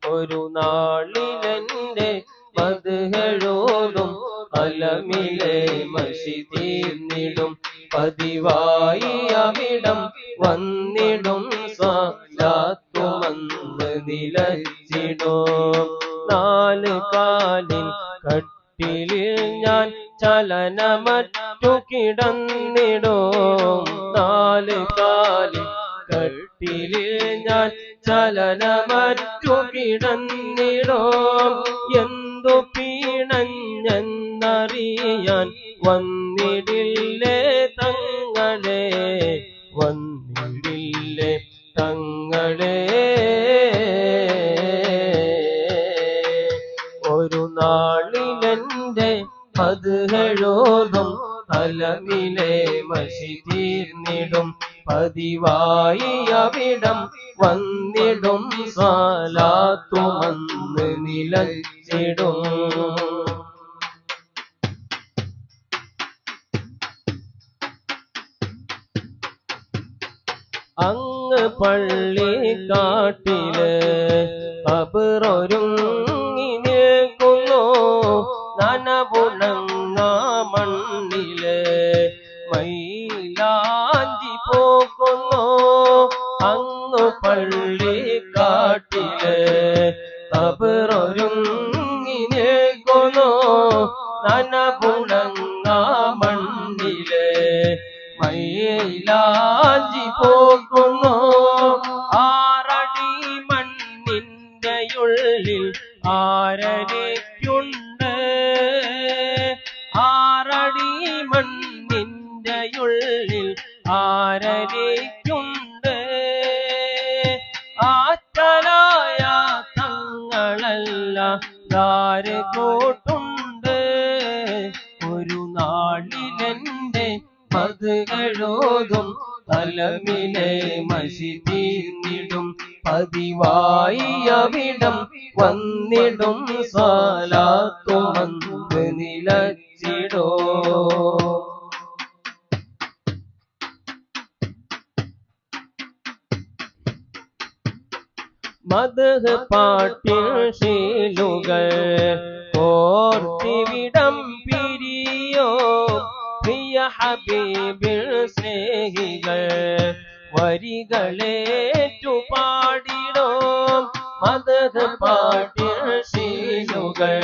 ഒരു നാളിലെന്റെ മദ്ഹഴോതും അലമിലെ മഷി തീർന്നിടും പതിവായി അവിടം വന്നിടും സ്വലാത്തുമന്ന് നിലച്ചിടും നാല് കാലിൻ കട്ടിലിൽ ഞാൻ ചലനമറ്റു കിടന്നിടും നാല് കാലിൻ കട്ടിലിൽ ഞാൻ ചലനമറ്റു കിടന്നിടും എന്തു പീണഞ്ഞെന്നറിയാൻ വന്നിടില്ലേ തങ്ങളെ വന്നിടില്ലേ തങ്ങളെ ഒരു നാളിലെന്റെ മദ്ഹഴോതും അലമിലെ മഷി തീർന്നിടും പതിവായി അവിടം വന്നിടും സ്വലാത്തുമന്ന് നിലച്ചിടും അങ്ങ് പള്ളിക്കാട്ടില് ഖബറൊരുങ്ങി നിൽക്കുന്നു നനവുണങ്ങ മണ്ണില് മൈലാഞ്ചി പോക്കുന്നു അങ്ങ് പള്ളിക്കാട്ടില് ഖബറൊരുങ്ങി നിൽക്കുന്നു നനവുണങ്ങ മണ്ണില് മൈലാഞ്ചി പോക്കുന്നു ആറടി മണ്ണിന്റെ ഉള്ളിൽ ആരരയ്ക്കുണ്ട് ആറടി മണ്ണിന്റെ ഉള്ളിൽ ആരരയ്ക്കുണ്ട് ആറ്റലായ തങ്ങളല്ല ധാര് കൂട്ടുണ്ട് ഒരു നാളിലെന്റെ മദ്ഹഴോതും അലമിലെ മഷി തീർന്നിടും പതിവായി അവിടം വന്നിടും സ്വലാത്തുമന്ന് നിലച്ചിടോ മദ്ഹ് പാട്ടിൽ ശീലുകൾ ഓർത്തിവിടം പിരിയോ പ്രിയ ഹബീബിൽ സ്നേഹികൾ വരികളേറ്റു പാടിടോ മദ്ഹ് പാട്ടിൽ ശീലുകൾ